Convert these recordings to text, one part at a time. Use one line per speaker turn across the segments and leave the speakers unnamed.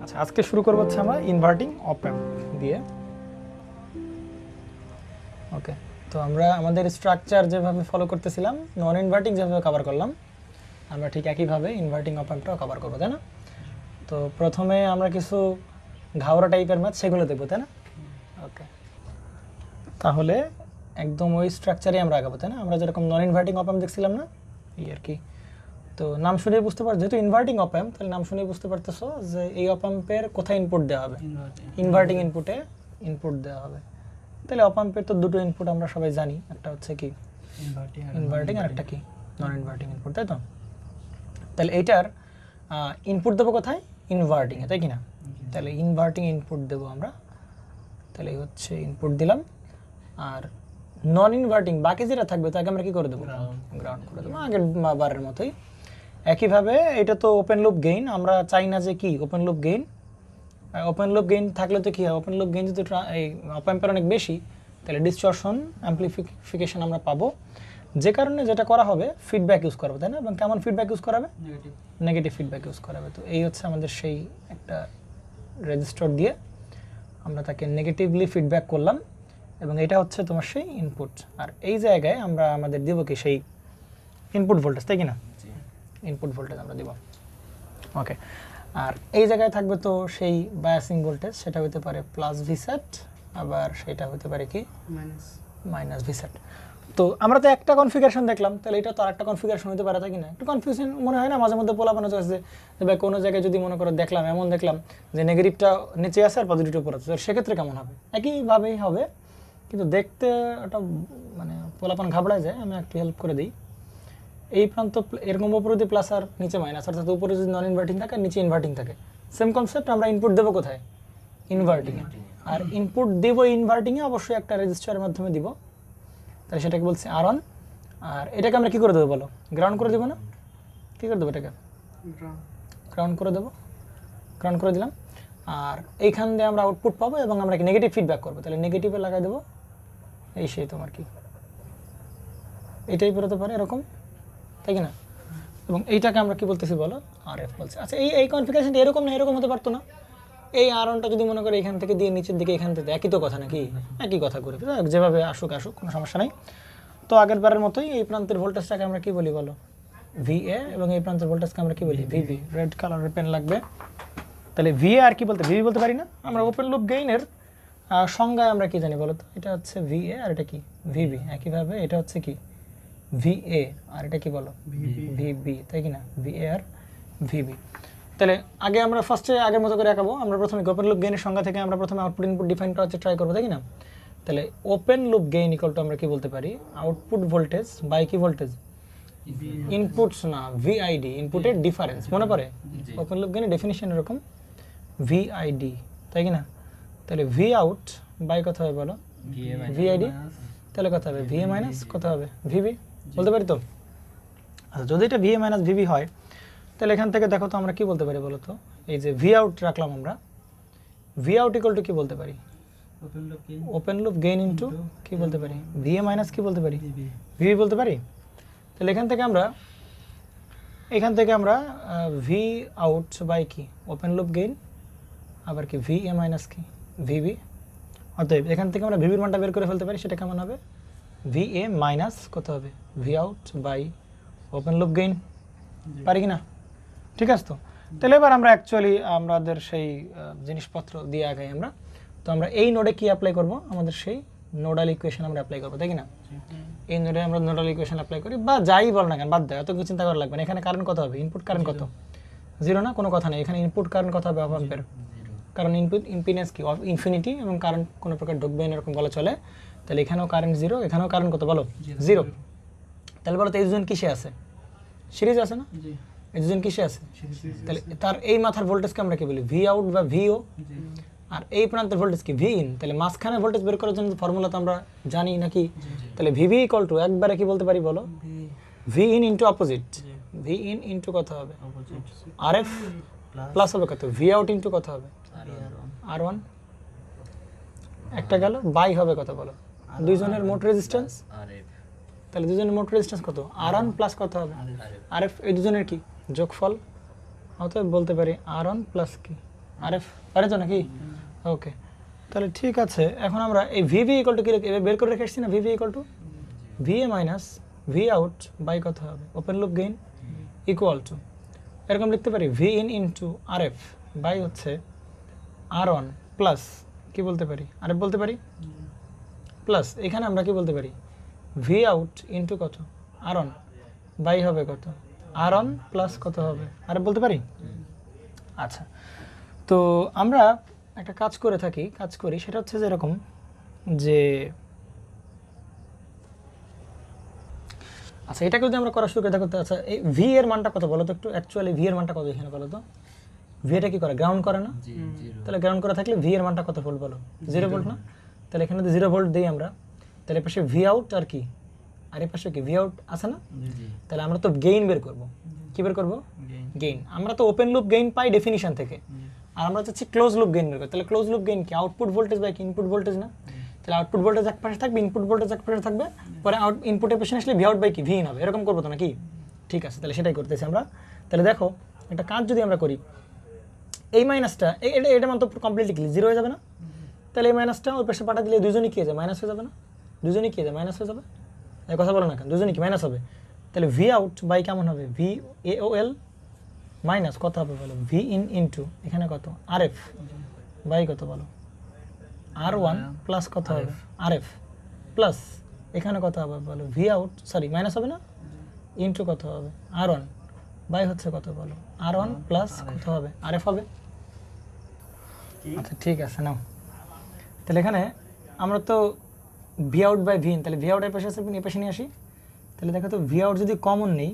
আচ্ছা, আজকে শুরু করব হচ্ছে আমরা ইনভার্টিং অপ অ্যাম্প দিয়ে। ওকে, তো আমরা আমাদের স্ট্রাকচার যেভাবে ফলো করতেছিলাম, নন ইনভার্টিং যেভাবে কভার করলাম, আমরা ঠিক একইভাবে ইনভার্টিং অপ অ্যাম্পটাও কভার করবো, তাই না? তো প্রথমে আমরা কিছু ঘাওড়া টাইপের ম্যাথ সেগুলো দেখবো, তাই না? ওকে, তাহলে একদম ওই স্ট্রাকচারে আমরা আগাবো, তাই না? আমরা যেরকম নন ইনভার্টিং অপ অ্যাম্প দেখছিলাম না, এই আর কি। তো নাম শুনেই বুঝতে পারছো, যেহেতু ইনভার্টিং অপ অ্যাম্প, তাহলে নাম শুনেই বুঝতে পারতেছো যে এই অপ অ্যাম্পের কোথায় ইনপুট দেওয়া হবে, ইনভার্টিং ইনপুটে ইনপুট দেওয়া হবে। তাহলে অপ অ্যাম্পের তো দুটো ইনপুট আমরা সবাই জানি, একটা হচ্ছে কি ইনভার্টিং আর একটা কি নন ইনভার্টিং ইনপুট, তাই তো? তাহলে এইটার ইনপুট দেবো কোথায়? ইনভার্টিংয়ে, তাই কি না? তাহলে ইনভার্টিং ইনপুট দেবো আমরা। তাহলে এই হচ্ছে ইনপুট দিলাম। আর নন ইনভার্টিং বাকি যেটা থাকবে তাকে আমরা কি করে দেবো? গ্রাউন্ড করে দেবো, আগের বারের মতোই। একইভাবে এটা তো ওপেন লুপ গেইন, আমরা চাই না যে কি open loop gain. Open loop gain থাকলে তো কী হয়, ওপেন লুপ গেইন যদি এই অপ অ্যাম্পের অনেক বেশি, তাহলে ডিসটরশন অ্যাম্পলিফিকেশন আমরা পাবো, যে কারণে যেটা করা হবে ফিডব্যাক ইউজ করা হবে, তাই না? এবং কেমন ফিডব্যাক ইউজ করা হবে? নেগেটিভ ফিডব্যাক ইউজ করা হবে। তো এই হচ্ছে আমাদের সেই একটা রেজিস্টার দিয়ে আমরা তাকে নেগেটিভলি ফিডব্যাক করলাম, এবং এটা হচ্ছে তোমার সেই ইনপুট। আর এই জায়গায় আমরা আমাদের দিব কি সেই ইনপুট ভোল্টেজ, তাই কি না? ইনপুট ভোল্টেজ আমরা দিব। ওকে, আর এই জায়গায় থাকবে তো সেই বায়াসিং ভোল্টেজ, সেটা হতে পারে প্লাস ভিসেট, আবার সেটা হতে পারে কি মাইনাস ভিসেট। তো আমরা তো একটা কনফিগারেশন দেখলাম, তাহলে এটা তো আরেকটা কনফিগারেশন হতে পারে, তাই কি না? একটু কনফিউশন মনে হয় না মাঝে মধ্যে? পোলাপানো চলছে যে ভাই কোনো জায়গায় যদি মনে করো দেখলাম, এমন দেখলাম যে নেগেটিভটা নিচে আসে আর পজিটিভটা উপরে আছে, সেক্ষেত্রে কেমন হবে? একইভাবেই হবে, কিন্তু দেখতে ওটা মানে পোলাপান ঘাবড়ায় যায়। আমি একটু হেল্প করে দিই। এই প্রান্ত এরকম উপরে যদি প্লাস আর নিচে মাইনাস, অর্থাৎ উপরে যদি নন ইনভার্টিং থাকে আর নিচে ইনভার্টিং থাকে, সেম কনসেপ্ট। আমরা ইনপুট দেবো কোথায়? ইনভার্টিংয়ে। আর ইনপুট দেবো ইনভার্টিংয়ে, অবশ্যই একটা রেজিস্টারের মাধ্যমে দিব। তাহলে সেটাকে বলছি আর অন। আর এটাকে আমরা কী করে দেবো বলো? গ্রাউন্ড করে দেবো না? কী করে দেবো এটাকে? গ্রাউন্ড করে দেবো। গ্রাউন্ড করে দিলাম। আর এইখান দিয়ে আমরা আউটপুট পাবো এবং আমরা কি নেগেটিভ ফিডব্যাক করবো। তাহলে নেগেটিভে লাগাই দেবো এই সেই তোমার কি এটাই বেরোতে পারে এরকম, তাই কি না? এবং এইটাকে আমরা কি বলতেছি বলো? আর এফ বলছি। আচ্ছা, এই কনফিগারেশনটা এরকম না এরকম হতে পারতো না? এই আর অনটা যদি মনে করে এখান থেকে দিয়ে নিচের দিকে এখান থেকে, একই তো কথা নাকি? একই কথা করে যেভাবে আসুক কোনো সমস্যা নেই। তো আগের বারের মতোই এই প্রান্তের ভোল্টেজটাকে আমরা কি বলি বলো? ভিএ, এবং এই প্রান্তের ভোল্টেজকে আমরা কি বলি? ভিবি। রেড কালারের পেন লাগবে। তাহলে ভিএ আর কি বলতে ভিবি বলতে পারি না? আমরা ওপেন লুপ গেইনের সংজ্ঞায় আমরা কি জানি বলো তো? এটা হচ্ছে ভিএ আর এটা কি ভিবি। একইভাবে এটা হচ্ছে কি ভিএ আর এটা কি বলো? ভিবি, তাই কি না? ভিএ আর ভিবি। তাহলে আগে আমরা ফার্স্টে আগের মতো করে আঁকাবো। আমরা প্রথমে ওপেন লুপ গেইনের সংজ্ঞা থেকে আমরা প্রথমে আউটপুট ইনপুট ডিফাইন করার ট্রাই করবো, তাই কি না? তাহলে open loop gain equal to আমরা কি বলতে পারি? আউটপুট ভোল্টেজ বাই কি ভোল্টেজ? ইনপুটস না, ভিআইডি, ইনপুটের ডিফারেন্স। মনে পড়ে ওপেন লুপ গেইনের ডেফিনিশন এরকম, ভিআইডি, তাই কি না? তাহলে ভি আউট বাই কত হবে বলো? ভিআইডি। তাহলে কত হবে? ভিএ মাইনাস কত হবে? ভিবি। বলতে পারি তো? আচ্ছা, যদি এটা ভিএ মাইনাস ভিবি হয়, তাহলে এখান থেকে দেখো তো আমরা কি বলতে পারি বলো তো? এই যে ভি আউট রাখলাম আমরা, ভি আউট ইকুয়াল টু কি বলতে পারি? ওপেন লুপ গেইন ইনটু কি বলতে পারি? ভিএ মাইনাস কি বলতে পারি? ভিবি বলতে পারি। তাহলে এখান থেকে আমরা ভি আউট বাই কি ওপেন লুপ গেইন, আবার কি ভিএ মাইনাস কি ভিবি। অতএব এখান থেকে আমরা ভিবির মানটা বের করে ফেলতে পারি। সেটা কেমন হবে? ভিএ মাইনাস কত হবে? V out by open loop gain. পারি কি না? ঠিক আছে। তো তাহলে এবার আমরা অ্যাকচুয়ালি আমাদের সেই জিনিসপত্র দিয়ে আগাই আমরা। তো আমরা এই নোডে কি অ্যাপ্লাই করব? আমাদের সেই নোডাল ইকুয়েশন আমরা অ্যাপ্লাই করবো, তাই কি না? এই নোডে আমরা নোডাল ইকুয়েশন অ্যাপ্লাই করি, বা যাই বল না কেন, বাদ দেয়, এত কিছু চিন্তা করা লাগবে না। এখানে কারেন্ট কত হবে? ইনপুট কারেন্ট কত? জিরো না? কোনো কথা নেই। এখানে ইনপুট কারেন্ট কত হবে? অফ অ্যাম্পের। কারণ ইনপুট ইম্পিডেন্স কি অফ ইনফিনিটি, এবং কারেন্ট কোনো প্রকার ঢুকবে না এরকম বলা চলে। তাহলে এখানেও কারেন্ট জিরো, এখানেও কারেন্ট কত বলো? জিরো। তাহলে বলো তো এই দুজন কিসে আছে? সিরিজ আছে না? এই দুজন কিসে আছে? তাহলে তার এই মাথার ভোল্টেজকে আমরা কি বলি? ভি আউট বা ভিও। আর এই প্রান্তের ভোল্টেজ কি? V in. তাহলে মাঝখানে ভোল্টেজ বের করার জন্য ফর্মুলা তো আমরা জানি নাকি? তাহলে ভিভি ইকুয়াল টু একবারে কি বলতে পারি বলো? V in into opposite. V in into কত হবে? আর এফ প্লাস হবে কত? ভি আউট ইন্টু কত হবে? আর ওয়ান। একটা গেল, বাই হবে কত বলো? দুইজনের মোট রেজিস্ট্যান্স। তাহলে দুজনের মোট রেজিস্ট্যান্স কত? আর ওয়ান প্লাস কত হবে? আর এফ। এই দুজনের কি যোগফল। অতএব বলতে পারি আর ওয়ান প্লাস কি আর এফ পারেছো নাকি? ওকে, তাহলে ঠিক আছে। এখন আমরা এই ভিভি ইকুয়াল টু কি বের করে রেখে এসেছি না, V V equal to V A minus V out by কত হবে open loop gain equal to এরকম লিখতে পারি V in into R F by হচ্ছে আর ওয়ান প্লাস কি বলতে পারি আর এফ বলতে পারি প্লাস এখানে আমরা কি বলতে পারি ভি আউট ইন্টু কত আর ওয়ান বাই হবে কত আর ওয়ান প্লাস কত হবে আর এফ বলতে পারি। আচ্ছা, তো আমরা একটা কাজ করি সেটা হচ্ছে যে এরকম যে আচ্ছা এটাকে যদি আমরা করা শুরু করে দেখো, আচ্ছা এই ভি এর মানটা কত বলো তো একটু, অ্যাকচুয়ালি ভি এর মানটা কত এখানে বলো তো, ভি এটা কি করে গ্রাউন্ড করে না, তাহলে গ্রাউন্ড করা থাকলে ভি এর মানটা কত ভোল্ট বলো 0 ভোল্ট না, তাহলে এখানে যদি 0 ভোল্ট দিই আমরা, তাহলে পাশে ভি আউট আর কি আর এই পাশে কি ভি আউট আছে না, তাহলে আমরা তো গেইন বের করব, কি বের করব গেইন, আমরা তো ওপেন লুপ গেইন পাই ডেফিনিশন থেকে, আর আমরা চাচ্ছি ক্লোজ লুপ গেইন বের করতে, তাহলে ক্লোজ লুপ গেইন কি আউটপুট ভোল্টেজ বাই কি ইনপুট ভোল্টেজ না, তাহলে আউটপুট ভোল্টেজ এক পাশে থাকবে ইনপুট ভোল্টেজ এক পাশে থাকবে, পরে ইনপুটের পেছনে আসলে ভি আউট বাই কি ভি ইন হবে, এরকম করবো তো নাকি? ঠিক আছে, তাহলে সেটাই করতেছি আমরা। তাহলে দেখো একটা কাজ যদি আমরা করি, এই মাইনাসটা এটা মান তো কমপ্লিটলি 0 হয়ে যাবে না, তাহলে এই মাইনাসটা ওই পাশে পাঠা দিলে দুজনই কি হয়ে যাবে মাইনাস হয়ে যাবে না, দুজনই কি হয়ে যাবে মাইনাস হয়ে যাবে, এই কথা বলো না কেন, দুজনই কি মাইনাস হবে, তাহলে ভি আউট বাই কেমন হবে V A O L minus কত হবে বলো ভি ইন ইন্টু এখানে কত আর এফ বাই কত বলো আর ওয়ান প্লাস কত হবে আর এফ প্লাস এখানে কত হবে বলো ভি আউট সরি মাইনাস হবে না ইন্টু কত হবে আর ওয়ান বাই হচ্ছে কত বলো আর ওয়ান প্লাস কত হবে আর এফ হবে। আচ্ছা ঠিক আছে নাও, তাহলে এখানে আমরা তো V out by V in, তাহলে ভি আউট এর পাশে আছে এ পাশে নিয়ে আসি, তাহলে দেখো তো ভি আউট যদি কমন নেই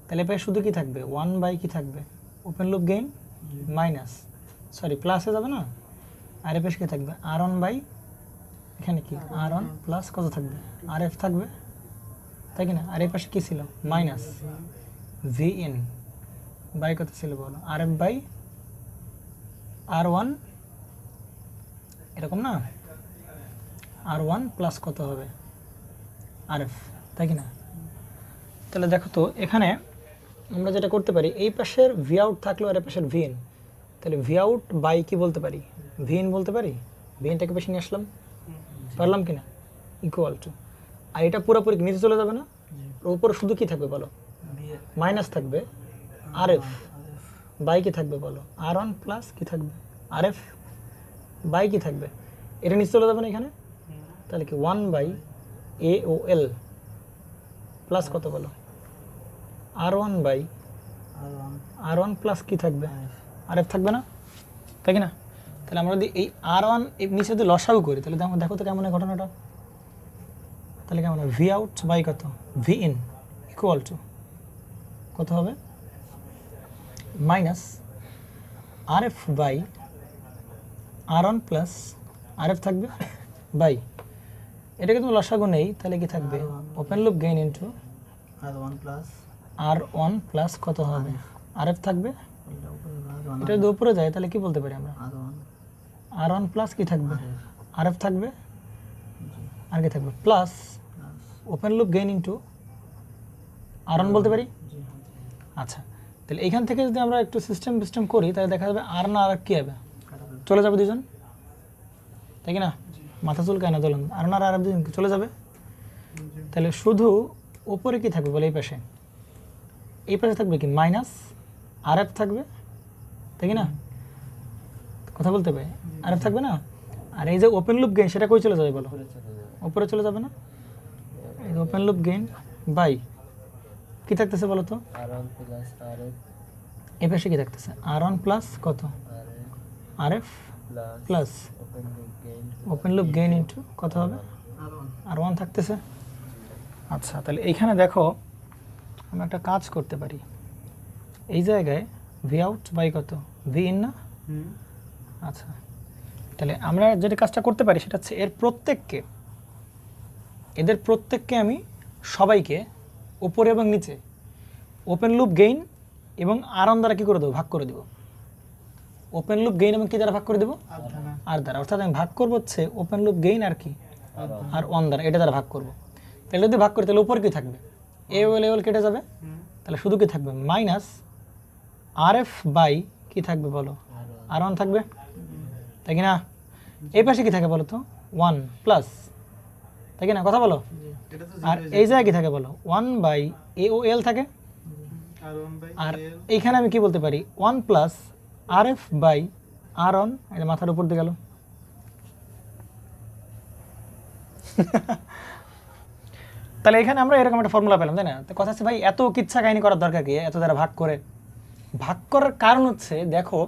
তাহলে এপাশে শুধু কি থাকবে 1 বাই কি থাকবে open loop gain minus sorry প্লাসে যাবে না, আর এপাশে কি থাকবে আর ওয়ান বাই এখানে কি আর ওয়ান প্লাস কত থাকবে আর এফ থাকবে, তাই কি না, আর এই পাশে কী ছিল মাইনাস ভি ইন বাই কত ছিল বলো আর এফ বাই আর ওয়ান এরকম না, আর ওয়ান প্লাস কত হবে আর এফ, তাই কি না। তাহলে দেখো তো এখানে আমরা যেটা করতে পারি এই পাশের ভি আউট থাকলো আর এই পাশের ভি ইন, তাহলে ভি আউট বাই কি বলতে পারি ভি ইন বলতে পারি, ভি ইনটাকে বেশি নিয়ে আসলাম পারলাম কি না ইকুয়াল টু, আর এটা পুরোপুরি নিচে চলে যাবে না, উপরে শুধু কি থাকবে বলো মাইনাস থাকবে আর এফ বাই কি থাকবে বলো আর ওয়ান প্লাস কি থাকবে আর এফ বাই কি থাকবে, এটা নিচে চলে যাবে না এখানে, তাহলে কি 1 by A O L plus কত বলো R one by R one plus কি থাকবে আর এফ থাকবে না, তাই কি না। তাহলে আমরা যদি এই আর ওয়ান নিচে যদি লসাগু করি তাহলে দেখো তো কেমন হয় ঘটনাটা, তাহলে কেমন হবে ভি আউট বাই কত ভি ইন ইকুয়াল টু কত হবে minus R F by R one plus R F থাকবে বাই, এটাকে তুমি লসাগু নেই তাহলে কি থাকবে open loop gain into R one plus কত হবে আর এফ থাকবে, এটা যদি উপরে যায় তাহলে কি বলতে পারি আমরা আর ওয়ান প্লাস কি থাকবে আর এফ থাকবে আর কি থাকবে plus open loop gain into R one বলতে পারি। আচ্ছা, তাহলে এইখান থেকে যদি আমরা একটু সিস্টেম করি তাহলে দেখা যাবে আর না আর কি হবে চলে যাবে দুজন, তাই কি না, মাথা চুলকায় না চলুন আর না আর দুজন চলে যাবে, তাহলে শুধু ওপরে কি থাকবে বলে এই পাশে থাকবে কি মাইনাস আর এফ থাকবে, তাই কি না, কথা বলতে হবে আর এফ থাকবে না, আর এই যে ওপেন লুপ গেইন সেটা কই চলে যাবে বলো উপরে চলে যাবে না, এই ওপেন লুপ গেইন বাই কি থাকতেছে বলো তো এই পাশে কি থাকতেছে আর ওয়ান প্লাস কত R F plus open loop gain into কত হবে আর ওয়ান থাকতেছে। আচ্ছা, তাহলে এইখানে দেখো আমরা একটা কাজ করতে পারি, এই জায়গায় ভি আউট বাই কত ভি ইন না, আচ্ছা তাহলে আমরা যেটা কাজটা করতে পারি সেটা হচ্ছে এদের প্রত্যেককে আমি সবাইকে উপরে এবং নিচে ওপেন লুপ গেইন এবং আর অন দ্বারা কী করে দেবো ভাগ করে দেবো, ওপেন লুপ গেইন এবং কি দ্বারা ভাগ করে দেবো আর দ্বারা, অর্থাৎ আমি ভাগ করবো হচ্ছে ওপেন লুপ গেইন আর কি আর অন দ্বারা, এটা দ্বারা ভাগ করবো, তাহলে যদি ভাগ করি তাহলে উপর কি থাকবে এ ওয়েল কেটে যাবে, তাহলে শুধু কি থাকবে মাইনাস আর এফ বাই কি থাকবে বলো আর ওয়ান থাকবে, তাই কি না? এই পাশে কি থাকে বলো তো, ওয়ান প্লাস, তাই কি না? কথা বলো। আর এই জায়গায় কি থাকে বলো, ওয়ান বাই এ ও এল থাকে। আর এইখানে আমি কি বলতে পারি, one plus R F by R on, এটা মাথার উপর দিয়ে গেল। তাহলে এখানে আমরা এরকম একটা ফর্মুলা পেলাম, তাই না? তো কথা হচ্ছে ভাই এত কিচ্ছা কাহিনী করার দরকার কি, এত দ্বারা ভাগ করে? ভাগ করার কারণ হচ্ছে দেখো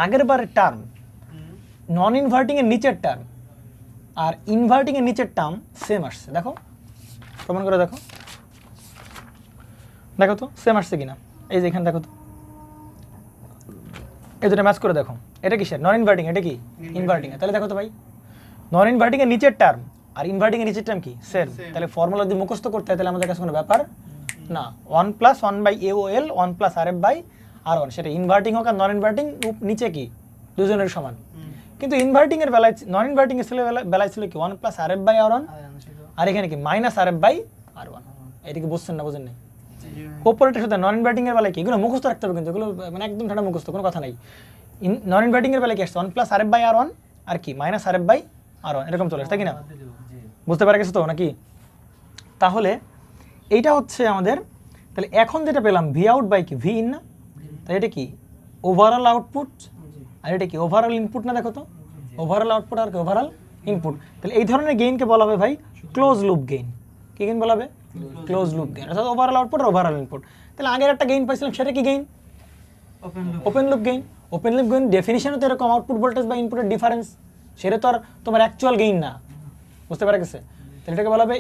আগের বারের টার্ম নন ইনভার্টিং এর নিচের টার্ম আর ইনভার্টিং এর নিচের টার্ম সেম আসছে। দেখো প্রমাণ করে দেখো, দেখো তো সেম আসছে কিনা। এই যে এখানে দেখো তো, এই দুটো ম্যাচ করে দেখো, এটা কিসের? নন ইনভার্টিং, এটা কি ইনভার্টিং। তাহলে দেখো তো ভাই নন ইনভার্টিং এর নিচের টার্ম আর ইনভার্টিং এর নিচের টার্ম কি সেম। তাহলে ফর্মুলা যদি মুখস্থ করতে হয় তাহলে আমাদের কাছে কোনো ব্যাপার না। 1 plus 1 by A O L 1 plus R F by R one, সেটা ইনভার্টিং হোক আর নন ইনভার্টিং, নিচে কি দুজনের সমান। কিন্তু ইনভার্টিং এর বেলায়, নন ইনভার্টিং এর বেলায় ছিল কি 1 plus R F by R one, আর এখানে কি minus R F by R one. এটাকে বুঝছেন না? বুঝেন নাই? অপারেটর সাথে নন ইনভার্টিং এর বেলায় কি, এগুলো মুখস্থ রাখতে হবে কিন্তু, এগুলো মানে একদম ঠান্ডা মুখস্থ, কোনো কথা নাই। নন ইনভার্টিং এর বেলায় কি আসছে 1 plus R F by R one আর কি minus R F by R one, এরকম চলে আসছে, তাই কি না? বুঝতে পারা গেছে তো নাকি? তাহলে এইটা হচ্ছে আমাদের, তাহলে এখন যেটা পেলাম ভি আউট বাই কি ভি ইন না, তাই এটা কি ওভারঅল আউটপুট আর এটা কি ওভারঅল ইনপুট না? দেখো তো ওভারঅল আউটপুট আর কি ওভারঅল ইনপুট। তাহলে এই ধরনের গেইনকে বলা হবে ভাই ক্লোজ লুপ গেইন। কি গেইন বলা হবে? ক্লোজ লুপ গেইন, অর্থাৎ ওভারঅল আউটপুট আর ওভারঅল ইনপুট। তাহলে আগের একটা গেইন পাইছিলাম, সেটা কি gain? Open loop gain. Open loop gain ডেফিনিশনও তো এরকম, আউটপুট ভোল্টেজ বা ইনপুটের ডিফারেন্স, সেটা তো আর তোমার অ্যাকচুয়াল গেইন না। বুঝতে পারা গেছে? তাহলে এটাকে বলা হবে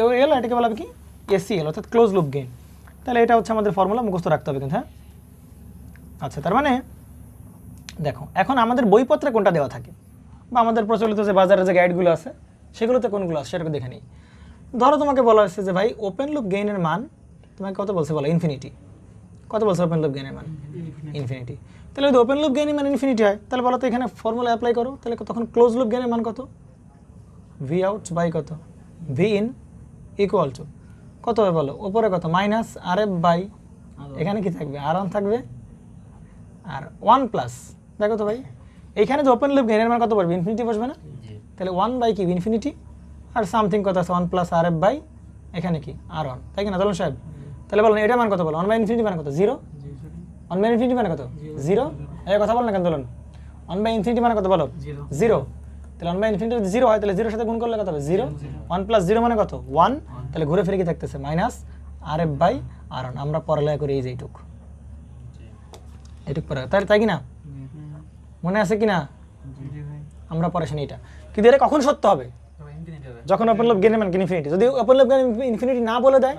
এও এল, এটাকে বলা হবে কি এসিএল, অর্থাৎ ক্লোজ লুপ গেইন। তাহলে এটা হচ্ছে আমাদের ফর্মুলা, মুখস্থ রাখতে হবে কিন্তু। হ্যাঁ আচ্ছা, তার মানে দেখো এখন আমাদের বইপত্রে কোনটা দেওয়া থাকে বা আমাদের প্রচলিত যে বাজারে যে গাইডগুলো আছে সেগুলোতে কোনগুলো আছে সেটাকে দেখে নিই। ধরো তোমাকে বলা হচ্ছে যে ভাই ওপেন লুপ গেইনের মান তোমাকে কত বলছে বলো? ইনফিনিটি। কত বলছে ওপেন লুপ গেইনের মান? ইনফিনিটি। তাহলে যদি ওপেন লুপ গেইনের মান ইনফিনিটি হয় তাহলে বলো তো এখানে ফর্মুলা অ্যাপ্লাই করো, তাহলে তখন ক্লোজ লুপ গেইনের মান কত? ভি আউট বাই কত? ভি ইন ইকুয়াল টু কত হবে বলো? উপরে কত? মাইনাস আর এফ বাই, এখানে কি থাকবে? আর ওয়ান থাকবে, আর ওয়ান প্লাস, দেখো তো ভাই এইখানে যে ওপেন লুপ গেইনের মান কত পড়বে? ইনফিনিটি বসবে না? তাহলে 1 বাই কি ইনফিনিটি আর সামথিং কত আছে 1 প্লাস আর এফ বাই এখানে কি আর ওয়ান, তাই কি না দলন সাহেব? তাহলে বলেন এটা মান কত বলো? 1 বাই ইনফিনিটি মানে কত? 0। 1 বাই ইনফিনিটি মানে কত? 0। এই কথা বল না কেন দলন? 1 বাই ইনফিনিটি মানে কত বলো? 0। তাহলে 1 বাই ইনফিনিটি যদি 0 হয় তাহলে 0 এর সাথে গুণ করলে কত হবে? 0। 1 প্লাস 0 মানে কত? 1। তাহলে ঘুরে ফিরে কি থাকতেছে? Minus R F by R one. আমরা পড়ালেখা করি এই যে এইটুক পড়া, তাই কি না? মনে আছে কি না? আমরা পরে শুনি এটা। কিন্তু এটা কখন সত্য হবে? যখন ওপেন লুপ গেইনের মান ইনফিনিটি। যদি ওপেন লুপ গেইন ইনফিনিটি না বলে দেয়,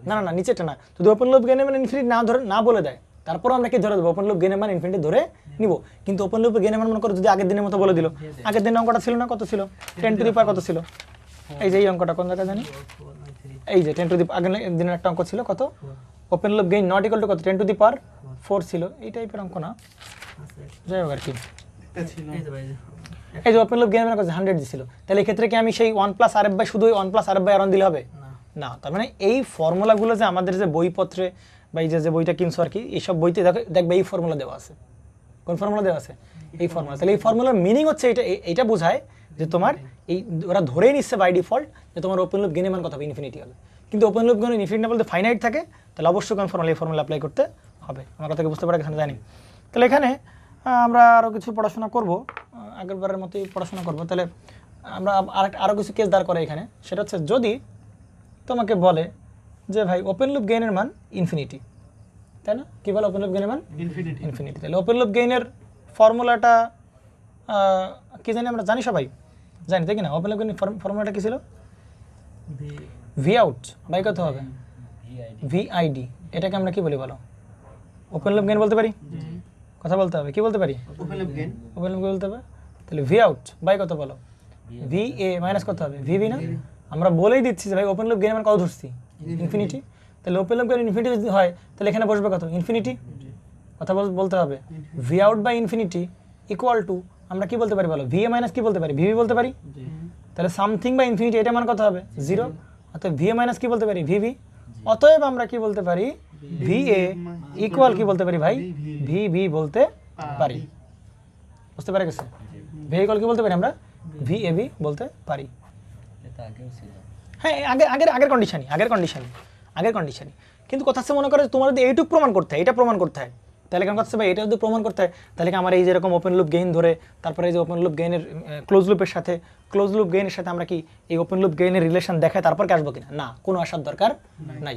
না না না নিচেটা না, যদি ওপেন লুপ গেইনের মান ইনফিনিটি না বলে দেয়, তারপর আমরা কি ধরে দেবো? ওপেন লুপ গেইনের মান ইনফিনিটি ধরে নিব। কিন্তু ওপেন লুপ গেইনের মান মনে করো যদি আগের দিনের মতো বলে দিল, আগের দিনের অঙ্কটা ছিল না, কত ছিল? 10 টু দি পাওয়ার কত ছিল? এই যে এই অঙ্কটা কোন জায়গায় জানি, এই যে 10 টু দি আগের দিনের একটা অঙ্ক ছিল কত? Open loop gain not equal to কত? 10 টু দি পাওয়ার 4 ছিল। এই টাইপের অঙ্ক না, যাই হোক আর কি। এই যে ওপেন লুপ গেইনের মান কত? 100 দিছিল। তাহলে এই ক্ষেত্রে কি আমি সেই 1 প্লাস আর এফ বাই শুধু 1 plus R F by R one দিলে হবে না? তার মানে এই ফর্মুলাগুলো যে আমাদের যে বইপত্রে বা এই যে বইটা কিনছো আর কি, এইসব বইতে দেখবে এই ফর্মুলা দেওয়া আছে। কোন ফর্মুলা দেওয়া আছে? এই ফর্মুলা। তাহলে এই ফর্মুলার মিনিং হচ্ছে এইটা বোঝায় যে তোমার এই ওরা ধরেই নিচ্ছে বাই ডিফল্ট যে তোমার ওপেন লুপ গেইনের মান কত হবে? ইনফিনিটি হবে। কিন্তু ওপেন লুপ গেইন ইনফিনিটি না বলতে ফাইনাইট থাকে, তাহলে অবশ্যই কোন ফর্মুলা এই ফর্মুলা অ্যাপ্লাই করতে হবে। আমার কথাকে বুঝতে পারা এখানে জানি। তাহলে এখানে আমরা আরও কিছু পড়াশোনা করব, আগেরবারের মতোই পড়াশোনা করব। তাহলে আমরা আরও কিছু কেস দাঁড় করে এখানে, সেটা হচ্ছে যদি তোমাকে বলে যে ভাই ওপেন লুপ গেইনের মান ইনফিনিটি, তাই না? কী বলে ওপেন লুপ গেইনের মান? ইনফিনিটি। তাহলে ওপেন লুপ গেইনের ফর্মুলাটা কী জানি? আমরা জানি, সবাই জানি, তাই কি না? ওপেন লুপ গেইনের ফর্মুলাটা কী ছিল? ভি আউট বাই কত হবে? ভিআইডি। এটাকে আমরা কি বলি বলো? ওপেন লুপ গেইন বলতে পারি? কথা বলতে হবে, কি বলতে পারি? ওপেন লুপ গেইন বলতে হবে। তাহলে ভি আউট বাই কত বলো? ভি এ মাইনাস কত হবে? ভিবি না? আমরা বলেই দিচ্ছি যে ভাই ওপেন লুপ গেইনের মান কত ধরছি? ইনফিনিটি। তাহলে ওপেন লুপ গেইন ইনফিনিটি যদি হয় তাহলে এখানে বসবে কত? ইনফিনিটি। কথা বলতে হবে। V out by infinity equal to আমরা কি বলতে পারি বলো? ভি এ মাইনাস কি বলতে পারি? ভিবি বলতে পারি। তাহলে সামথিং বাই ইনফিনিটি, এটা মান কত হবে? 0। অতএব ভি এ মাইনাস কি বলতে পারি? ভিবি। অতএব আমরা কি বলতে পারি? ভি এ ইকুয়াল কি বলতে পারি ভাই? ভিবি বলতে পারি। বুঝতে পারে গেছে? ভেহিকল কি বলতে পারি আমরা? ভিএবি বলতে পারি। হ্যাঁ, আগের কন্ডিশনই। কিন্তু কথা হচ্ছে মনে করে তোমার যদি এইটুকু প্রমাণ করতে হয়, এটা প্রমাণ করতে হয়, তাহলে কেন কথা হচ্ছে ভাই এটা যদি প্রমাণ করতে হয় তাহলে কি আমার এই যেরকম ওপেন লুপ গেইন ধরে তারপরে এই যে ওপেন লুপ গেইনের ক্লোজ লুপের সাথে আমরা কি এই ওপেন লুপ গেইনের রিলেশন দেখায় তারপর কি আসবো কিনা? না, কোনো আসার দরকার নাই।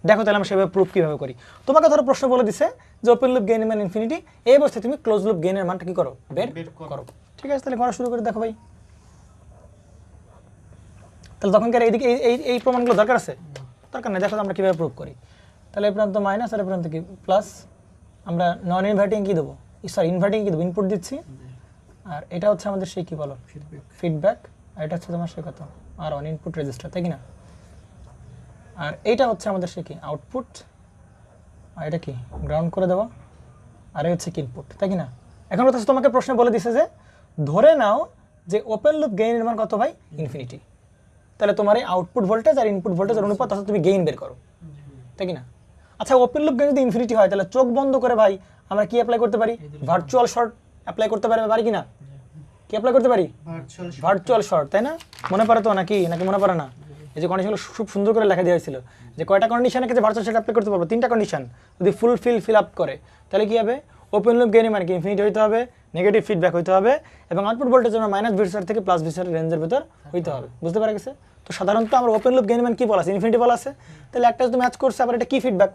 দেখো তাহলে আমরা সেভাবে প্রুফ কীভাবে করি। তোমাকে ধরো প্রশ্ন বলে দিছে যে ওপেন লুপ গেইন মান ইনফিনিটি, এই অবস্থায় তুমি ক্লোজ লুপ গেইনের মানটা কি করো? বের করো। ঠিক আছে, তাহলে করা শুরু করে দেখো ভাই। তাহলে তখনকার এইদিকে এই প্রমাণগুলো দরকার আছে? দরকার নেই। দেখো আমরা কীভাবে প্রুফ করি। তাহলে এই প্রান্ত মাইনাস আর এই প্রান্ত কি প্লাস। আমরা নন ইনভার্টিং কি দেবো? ইনভার্টিং কি দেবো? ইনপুট দিচ্ছি। আর এটা হচ্ছে আমাদের সেই কি বলো? ফিডব্যাক। আর এটা হচ্ছে তোমার সে কত? আর অন ইনপুট রেজিস্টার, তাই কি না? আর এইটা হচ্ছে আমাদের সে কি? আউটপুট। আর এটা কি? গ্রাউন্ড করে দেওয়া। আর এই হচ্ছে কি? ইনপুট, তাই কি না? এখন কথা তোমাকে প্রশ্ন বলে দিছে যে ধরে নাও যে ওপেন লুপ গেইনের মান কত ভাই? ইনফিনিটি। তাহলে তোমার এই আউটপুট ভোল্টেজ আর ইনপুট ভোল্টেজের অনুপাত তাহলে তুমি গেইন বের করো, তাই কি না? আচ্ছা, ওপেন লুপ গেইন যদি ইনফিনিটি হয় তাহলে চোখ বন্ধ করে ভাই আমরা কি অ্যাপ্লাই করতে পারি? ভার্চুয়াল শর্ট অ্যাপ্লাই করতে পারি কি না? কি অ্যাপ্লাই করতে পারি? ভার্চুয়াল শর্ট, তাই না? মনে পড়ে তো নাকি মনে পড়ে না? এই যে কন্ডিশনগুলো খুব সুন্দর করে লেখা দেওয়া হয়েছিল যে কয়টা কন্ডিশনে যে ভার্চুয়াল শর্ট অ্যাপ্লাই করতে পারবো? 3টা কন্ডিশন। যদি ফিল আপ করে তাহলে কি হবে? ওপেন লুপ গেইনের মান কি ইনফিনিটি হইতে হবে, নেগেটিভ ফিডব্যাক হইতে হবে এবং আউটপুট ভোল্টেজ যেন মাইনাস ভিসার থেকে প্লাস ভিসার রেঞ্জের ভিতর হইতে হবে। বুঝতে পারা গেছে? তো সাধারণত আমরা ওপেন লুপ গেইন মান কি বলা আছে? ইনফিনিটি বলা আছে। তাহলে একটা যদি ম্যাচ করছে আবার এটা কি ফিডব্যাক?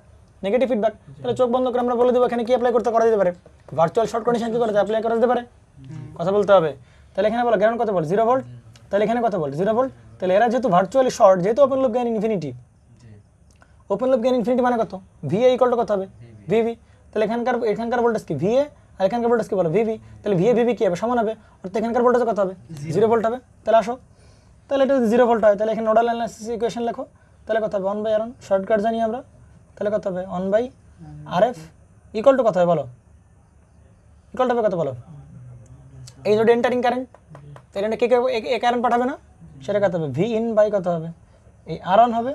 Negative feedback. তাহলে চোখ বন্ধ করে আমরা বলে দেবো এখানে কি অ্যাপ্লাই করা যেতে পারে? ভার্চুয়াল শর্ট কন্ডিশন কি করে অ্যাপ্লাই করা যেতে পারে? কথা বলতে হবে। তাহলে এখানে বলো গ্রাউন্ড কত ভোল্ট? 0 ভোল্ট। তাহলে এখানে কত ভোল্ট? 0 ভোল্ট। তাহলে এরা যেহেতু ভার্চুয়ালি শর্ট, যেহেতু open loop gain infinity, open loop gain infinity মানে কত? ভিএ ইকুয়াল টু কত হবে? ভিভি। তাহলে এখানকার ভোল্টেজ কি? ভিএ। আর এখানকার ভোল্টেজ কি বলো? ভিভি। তাহলে ভিএ ভিভি কি হবে? সমান হবে। অর্থাৎ এখানকার ভোল্টেজ কত হবে? 0 ভোল্ট হবে। তাহলে আসো, তাহলে এটা যদি 0 ভোল্ট হয় তাহলে এখানে নোডাল অ্যানালাইসিস ইকুয়েশন লেখো। তাহলে কত হবে? 1/R1 শর্টকাট জানি আমরা। তাহলে কত হবে? 1/RF ইকুয়াল টু কত হবে বলো? ইকুয়াল টু হবে কত বলো? এই যে এন্টারিং কারেন্ট, তাহলে কে কারেন্ট পাঠাবে না? সেটা কত হবে? ভি ইন বাই কত হবে? এই R1 হবে।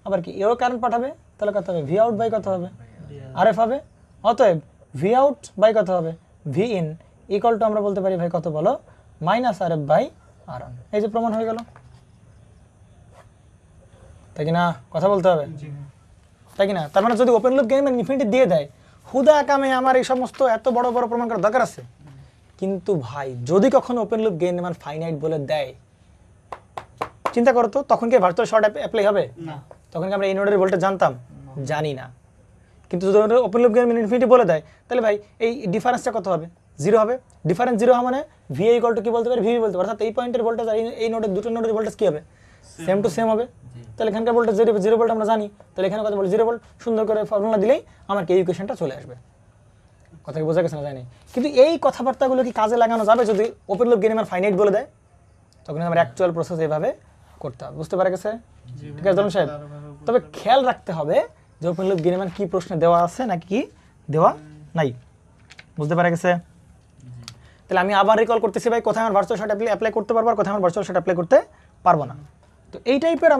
আবার কি এও কারেন্ট পাঠাবে, তাহলে কত হবে? ভি আউট বাই কত হবে? RF হবে। অতএব ভি আউট বাই কত হবে? ভি ইন ইকুয়াল টু আমরা বলতে পারি ভাই কত বলো? Minus RF by R1। এই যে প্রমাণ হয়ে গেল, তাই কি না? কথা বলতে হবে, তাই কি না? তার মানে যদি ওপেন লুপ গেইন ইনফিনিটি দিয়ে দেয়, হুদা কামে আমার এই সমস্ত এত বড় বড় প্রমাণ করার দরকার আছে? কিন্তু ভাই যদি কখনো ওপেন লুপ গেইন মান ফাইনাইট বলে দেয়, চিন্তা করো তো, তখন কি ভার্চুয়াল শর্ট অ্যাপ্লাই হবে? না। তখন কি আমরা এই নোডের ভোল্টেজ জানতাম? জানি না। কিন্তু যদি ওপেন লুপ গেইন ইনফিনিটি বলে দেয় তাহলে ভাই এই ডিফারেন্সটা কত হবে? 0 হবে। ডিফারেন্স 0 হওয়া মানে ভিএ ইকুয়াল টু কি বলতে পারি? ভিভি বলতে পারি। অর্থাৎ এই পয়েন্টের ভোল্টেজ আর এই নোডের দুটো নোডের ভোল্টেজ কি হবে? সেম টু সেম হবে। তাহলে এখানকার ভোল্টেজ 0 ভোল্ট আমরা জানি, তাহলে এখানে কত বলি? 0 ভোল্ট। সুন্দর করে ফর্মুলা দিলেই আমার কি ইকুয়েশনটা চলে আসবে। কথা কি বোঝা গেছে না? জানি। কিন্তু এই কথাবার্তাগুলো কি কাজে লাগানো যাবে যদি ওপেন লুপ গেইন মান ফাইনাইট বলে দেয়? তখন আমার অ্যাকচুয়াল প্রসেস এইভাবে করতে হবে। বুঝতে পারা গেছে? ঠিক আছে ধরুন সাহেব, তবে খেয়াল রাখতে হবে যে ওপেন লুপ গেইন মান কি প্রশ্নে দেওয়া আছে নাকি কি দেওয়া নাই। বুঝতে পারা গেছে? তাহলে আমি আবার রিকল করতেছি ভাই কোথায় আমার ভার্চুয়াল শর্ট অ্যাপ্লাই করতে পারবো আর কোথায় আমার ভার্চুয়াল শর্ট অ্যাপ্লাই করতে পারবো না। তো এই টাইপের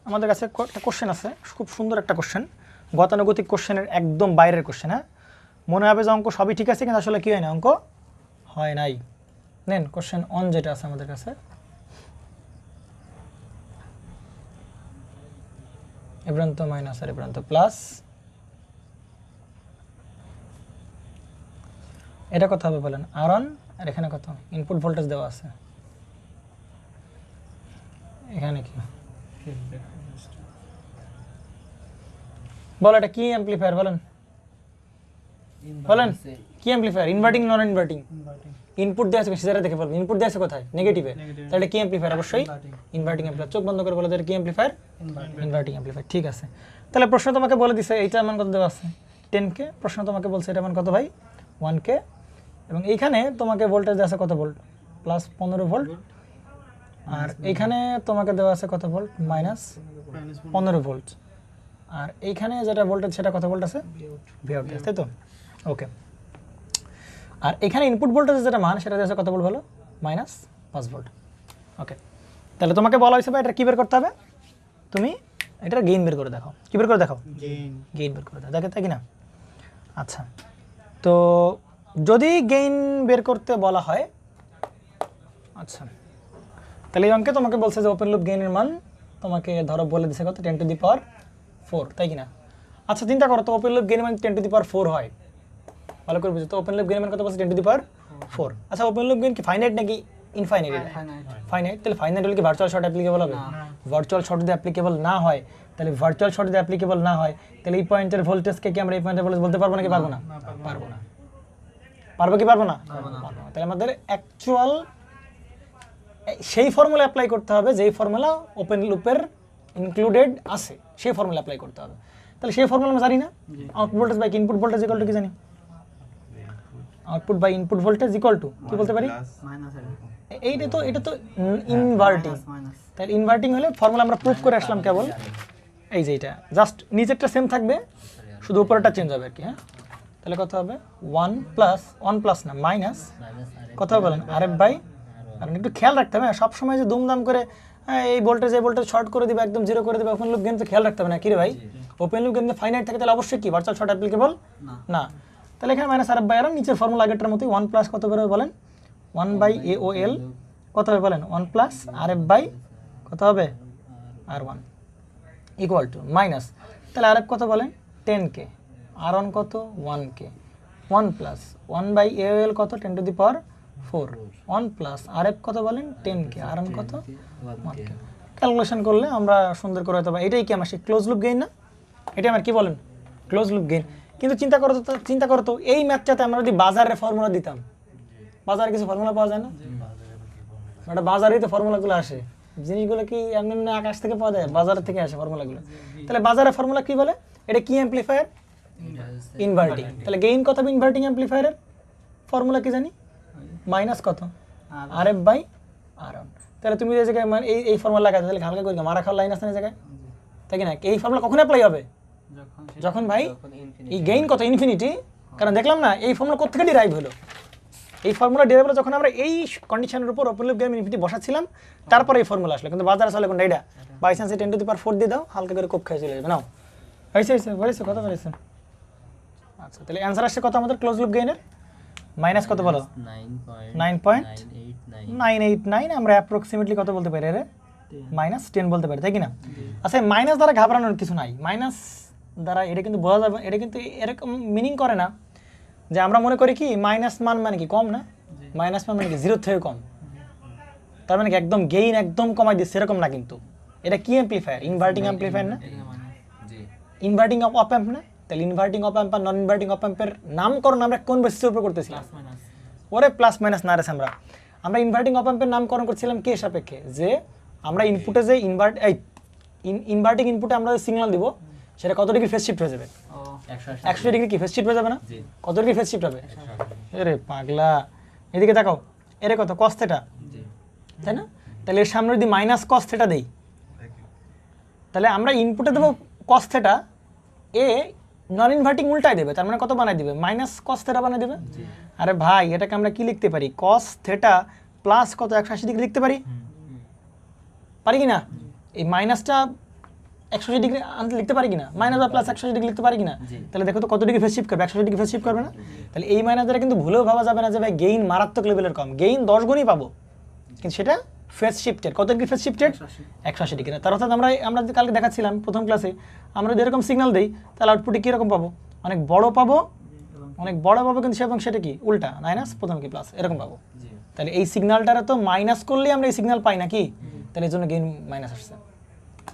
আমাদের কাছে একটা কোশ্চেন আছে, খুব সুন্দর একটা কোশ্চেন, গতানুগতিক কোশ্চেনের একদম বাইরের কোশ্চেন। হ্যাঁ, মনে হবে যে অঙ্ক সবই ঠিক আছে কিন্তু আসলে কি হয় না, অঙ্ক হয় নাই। নেন কোশ্চেন অন যেটা আছে আমাদের কাছে, এ প্রান্ত মাইনাস আর এ প্রান্ত প্লাস, এটা কত হবে বলেন? R1। আর এখানে কত? ইনপুট ভোল্টেজ দেওয়া আছে। এখানে কি বলো? এটা কি অ্যাম্পলিফায়ার বলেন? বলেন কি অ্যাম্পলিফায়ার? ইনভার্টিং নন ইনভার্টিং? ইনপুট দেওয়া আছে সিজারে দেখে বলবেন। ইনপুট দেওয়া আছে কোথায়? নেগেটিভে। তাহলে কি অ্যাম্পলিফায়ার? অবশ্যই ইনভার্টিং অ্যাম্পলিফায়ার। চোখ বন্ধ করে বলে দেয় কি অ্যাম্পলিফায়ার? Inverting amplifier. ঠিক আছে। তাহলে প্রশ্ন তোমাকে বলে দিছে এইটার মান কত দেওয়া আছে? 10K। প্রশ্ন তোমাকে বলছে এটার মান কত ভাই? 1K। এবং এইখানে তোমাকে ভোল্টেজ দেওয়া আছে কত ভোল্ট? Plus 15 volt. আর এইখানে তোমাকে দেওয়া আছে কত ভোল্ট? Minus 15 volt. আর এইখানে যেটা ভোল্টেজ সেটা কত ভোল্ট আছে? ভিআউট, তাই তো? ওকে। আর এখানে ইনপুট ভোল্টেজ যেটা মান সেটা দেওয়া আছে কত ভোল্ট হলো? Minus 5 volt. ওকে। তাহলে তোমাকে বলা হয়েছে এটা কি বের করতে হবে? তুমি এটার গেইন বের করে দেখো। কি বের করে দেখো? গেইন বের করে দেখো, তাই কি না? আচ্ছা, তো যদি গেইন বের করতে বলা হয়, আচ্ছা তাহলে এই অঙ্কে তোমাকে বলছে যে ওপেন লুপ গেইনের মান তোমাকে ধরো বলে দিছে কত 10⁴, তাই কি না? আচ্ছা চিন্তা করো তো ওপেন লুপ গেইনের মান 10⁴ হয়, ভালো করে বুঝো তো ওপেন লুপ গেইনের মান কত বলছে 10⁴। আচ্ছা ওপেন লুপ গেইন কি ফাইনাইট নাকি ইনফাইনাইট? ফাইনাইট। তাহলে ফাইনাইট হলে কি ভার্চুয়াল শর্ট অ্যাপ্লিকেবল হবে? ভার্চুয়াল শর্ট যদি অ্যাপ্লিকেবল না হয়, তাহলে ভার্চুয়াল শর্ট যদি অ্যাপ্লিকেবল না হয় তাহলে এই পয়েন্টের ভোল্টেজকে কি আমরা এই পয়েন্টের ভোল্টেজ বলতে পারবো নাকি পারবো না? পারবো না। পারবো কি পারবো না? তাহলে আমাদের অ্যাকচুয়াল সেই ফর্মুলা অ্যাপ্লাই করতে হবে যেই ফর্মুলা ওপেন লুপের ইনক্লুডেড আছে, সেই ফর্মুলা অ্যাপ্লাই করতে হবে। তাহলে সেই ফর্মুলা আমরা জানি না, output voltage by input voltage equal to কি জানি? Output by input voltage equal to কি বলতে পারি? এটা তো ইনভার্টিং। তাহলে ইনভার্টিং হলে ফর্মুলা আমরা প্রুফ করে আসলাম কেবল, এই যে এটা জাস্ট নিচেরটা সেম থাকবে, শুধু উপরেরটা চেঞ্জ হবে আর কি। হ্যাঁ, তাহলে কত হবে 1 প্লাস না মাইনাস কত হবে বলেন RF বাই আর। একটু খেয়াল রাখতে হবে সবসময় যে দুমদাম করে এই ভোল্টেজ শর্ট করে দিবে, একদম জিরো করে দিবে, ওপেন লুপ গেইন তো খেয়াল রাখতে হবে না কি রে ভাই? ওপেন লুপ গেইন ফাইনাইট থাকে তাহলে অবশ্যই কি ভার্চুয়াল শর্ট অ্যাপ্লিকেবল না। তাহলে এখানে মাইনাস RF বাই আর, নিচের ফর্মুলা আগেরটার মতোই 1 প্লাস কত বেরোবে বলেন 1/AOL কত হবে বলেন 1 প্লাস RF বাই কত হবে R1 ইকুয়াল টু মাইনাস, তাহলে RF কত বলেন 10K, R1 কত 1K, 1 প্লাস 1/AOL কত 10⁴, 1 প্লাস RF কত বলেন 10K, R1 কত 1K। ক্যালকুলেশন করলে আমরা সুন্দর করে হয়তো, এটাই কি আমার সেই ক্লোজ লুপ গেইন না? এটা আমার কি বলেন ক্লোজ লুপ গেইন। কিন্তু চিন্তা করো তো এই ম্যাথটাতে আমরা যদি বাজারের ফর্মুলা দিতাম, বাজারে কিছু ফর্মুলা পাওয়া যায় না? ওটা বাজারেই তো ফর্মুলাগুলো আসে, জিনিসগুলো কি এমনি এমনি আকাশ থেকে পাওয়া যায়? বাজার থেকে আসে ফর্মুলাগুলো। তাহলে বাজারের ফর্মুলা কি বলে? এটা কি অ্যাম্পলিফায়ার? ইনভার্টিং। তাহলে গেইন কত হবে ইনভার্টিং অ্যাম্পলিফায়ারের? ফর্মুলা কি জানি? মাইনাস কত RF বাই R1। তাহলে তুমি যে জায়গায় এই ফর্মুলা লাগাতে তাহলে হালকা করে মারা খাওয়ার লাইন আছে না জায়গায়, তাই কি না? এই ফর্মুলা কখন অ্যাপ্লাই হবে? যখন ভাই এই গেইন কত ইনফিনিটি। কারণ দেখলাম না এই ফর্মুলা কোথা থেকে ডিরাইভ হলো? এই ফর্মুলা ডিরাইভ হলো যখন আমরা এই কন্ডিশনের উপর ওপেন লুপ গেইন ইনফিনিটি বসাচ্ছিলাম, তারপরে এই ফর্মুলা আসলো। কিন্তু বাজারে চলে কোনটা? এটা বাই চান্স 10⁴ দিয়ে দাও, হালকা করে কোপ খেয়ে চলে যাবে। নাও হয়েছে কত বলেছেন? আচ্ছা তাহলে অ্যান্সার আসছে কত আমাদের ক্লোজ লুপ গেইনের? মাইনাস কত বলো 9.989। আমরা অ্যাপ্রক্সিমেটলি কত বলতে পারি? রে -10 বলতে পারি, তাই কি না? আচ্ছা মাইনাস দ্বারা ঘাবড়ানোর কিছু নাই। মাইনাস দ্বারা এটা কিন্তু বোঝা যাবে, এটা কিন্তু এরকম মিনিং করে না যে আমরা মনে করি কি মাইনাস মান মানে কি কম না, মাইনাস মান মানে কি জিরো থেকে কম, তার মানে কি একদম গেইন একদম কমাই দিচ্ছে এরকম না। কিন্তু এটা কি অ্যাম্পলিফায়ার? ইনভার্টিং অ্যাম্পলিফায়ার না? ইনভার্টিং অপ অ্যাম্প না? তাহলে ইনভার্টিং অপ অ্যাম্প আর নন ইনভার্টিং অপ অ্যাম্পের নামকরণ আমরা কোন বেসিসের উপর করতেছিলাম? ওরে প্লাস মাইনাস না রে, আমরা ইনভার্টিং অপ অ্যাম্পের নামকরণ করছিলাম কে সাপেক্ষে? যে আমরা ইনপুটে যে ইনভার্টিং ইনপুটে আমরা যে সিগন্যাল দিব সেটা কত ডিগ্রি ফেজ শিফট হয়ে যাবে? 180 ডিগ্রি কি ফেজ শিফট হয়ে যাবে না? কত ডিগ্রি ফেজ শিফট হবে? আরে পাগলা, এদিকে তাকাও, এর কত cos θ, তাই না? তাহলে এর সামনে যদি মাইনাস cos θ দেই, তাহলে আমরা ইনপুটে দেবো cos θ, এ নন ইনভার্টিং উল্টাই দেবে, তার মানে কত বানাই দিবে? মাইনাস cos θ বানাই দেবে। আরে ভাই এটাকে আমরা কি লিখতে পারি? cos θ প্লাস কত 180 ডিগ্রি লিখতে পারি, পারি কি না? এই মাইনাসটা 180 ডিগ্রি আনতে লিখতে পারি কিনা? মাইনাস বা প্লাস 180 ডিগ্রি লিখতে পারি কিনা? তাহলে দেখো তো কত ডিগ্রি ফেজ শিফট করবে? 180 ডিগ্রি ফেজ শিফট করবে না? তাহলে এই মাইনাস দ্বারা কিন্তু ভুলেও ভাবা যাবে না যে ভাই গেইন মারাত্মক লেভেলের কম, গেইন 10 গুণই পাবো, কিন্তু সেটা ফেজ শিফটেড কত ডিগ্রি ফেজ শিফটেড? 180 ডিগ্রি। তার অর্থাৎ আমরা যে কালকে দেখাচ্ছিলাম প্রথম ক্লাসে, আমরা যদি এরকম সিগন্যাল দিই তাহলে আউটপুটে কীরকম পাবো? অনেক বড় পাবো, কিন্তু সেটা কি উল্টা, মাইনাস প্রথম কি প্লাস, এরকম পাবো। তাহলে এই সিগন্যালটারে তো মাইনাস করলেই আমরা এই সিগন্যাল পাই নাকি? তাহলে এই জন্য গেইন মাইনাস আসছে।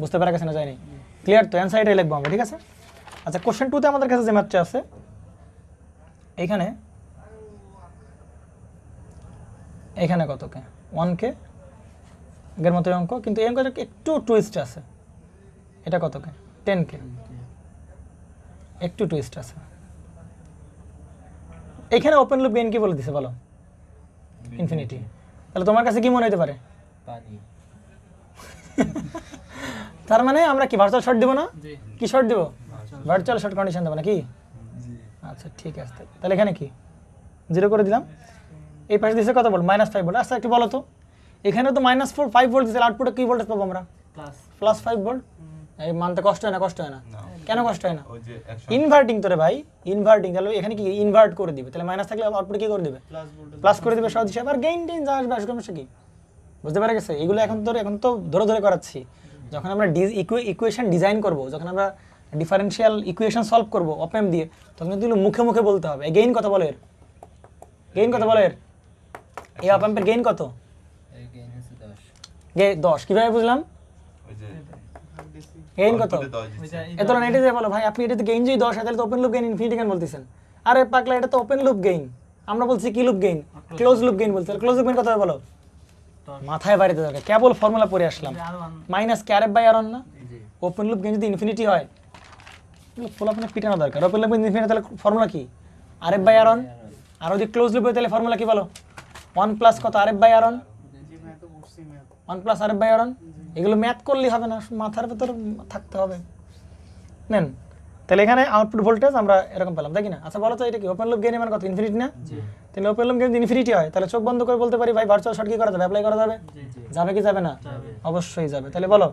বুঝতে পারা গেছে না? যায়নি? ক্লিয়ার তো? অ্যান্সার এটাই লিখবো আমরা, ঠিক আছে? আচ্ছা কোশ্চেন 2তে আমাদের কাছে যে ম্যাথটা আছে, এখানে কত কে 1K এর মতো অঙ্ক, কিন্তু এই অঙ্কটা একটু টুইস্ট আছে। এটা কত কে 10K, একটু টুইস্ট আছে। এখানে ওপেন লুপ গেইন কি বলে দিছে বলো? ইনফিনিটি। তাহলে তোমার কাছে কি মনে হতে পারে? তার মানে আমরা কি ভার্চুয়াল শর্ট দেব না? কি শর্ট দেব? ভার্চুয়াল শর্ট কন্ডিশন দেব নাকি? আচ্ছা ঠিক আছে, তাহলে এখানে কি 0 করে দিলাম। এই পাশে দিছে কত ভোল্ট? -5 ভোল্ট। আচ্ছা একটু বলো তো, এখানে তো -5 ভোল্ট দিছে, আউটপুটে কি ভোল্টেজ পাবো আমরা? +5 ভোল্ট। এই মানতে কষ্ট হয় না? কেন কষ্ট হয় না?
ওই যে
ইনভার্টিং তো রে ভাই, ইনভার্টিং, তাহলে এখানে কি ইনভার্ট করে দিবে, তাহলে মাইনাস থাকলে আউটপুট কি করে দিবে, প্লাস করে দিবে সহজ হিসাবে। আর গেইন টেইন যা আসবে সমস্যা কি, বুঝতে পারা গেছে? এগুলো এখন তো ধরে ধরে করাচ্ছি। যখন আমরা ইকুয়েশন ডিজাইন করব, যখন আমরা ডিফারেনশিয়াল ইকুয়েশন সলভ করব অপ অ্যাম্প দিয়ে, তখন কিন্তু এগুলো মুখে মুখে বলতে হবে। গেইন কত বলো এর, গেইন কত বলো এর, এই অপ অ্যাম্পের গেইন কত?
এর গেইন হচ্ছে 10।
10 কিভাবে বুঝলাম?
ওই যে
গেইন কত?
দিচ্ছে।
এত না, এটা যে বলো ভাই আপনি এটাতে গেইন যদি 10 হয় তাহলে তো ওপেন লুপ গেইন ইনফিনিটি কেন বলতেছেন? আরে পাগলা, এটা তো ওপেন লুপ গেইন, আমরা বলছি কি loop gain, close loop gain বলতে। ক্লোজ লুপ গেইন কত হবে বলো? মাথায় বাড়িতে দরকার, কেবল ফর্মুলা পড়ে আসলাম, মাইনাস ক্যারেপ বাই আর না।
জি
ওপেন লুপ গেইন যদি ইনফিনিটি হয়, ফুল আপনার পিটানো দরকার। ওপেন লুপ ইনফিনিটি তাহলে ফর্মুলা কি, আর এফ বাই আর অন। আর যদি ক্লোজ লুপ হয় তাহলে ফর্মুলা কি বলো? 1 প্লাস কত, R F by R one, 1 plus R F by R one. এগুলো ম্যাথ করলেই হবে না, মাথার ভেতর থাকতে হবে। নেন, তাহলে এখানে আউটপুট ভোল্টেজ আমরা এরকম পেলাম, তাই কি না? আচ্ছা বলো তো এটা কি ওপেন লুপ গেইন মানে কত, ইনফিনিটি না? তাহলে ওপেন লুপ গেইন ইনফিনিটি হয়, তাহলে চোখ বন্ধ করে বলতে পারি ভাই ভার্চুয়াল শর্ট কি করা যাবে, অ্যাপ্লাই করা যাবে? যাবে কি যাবে না? অবশ্যই যাবে। তাহলে বলো,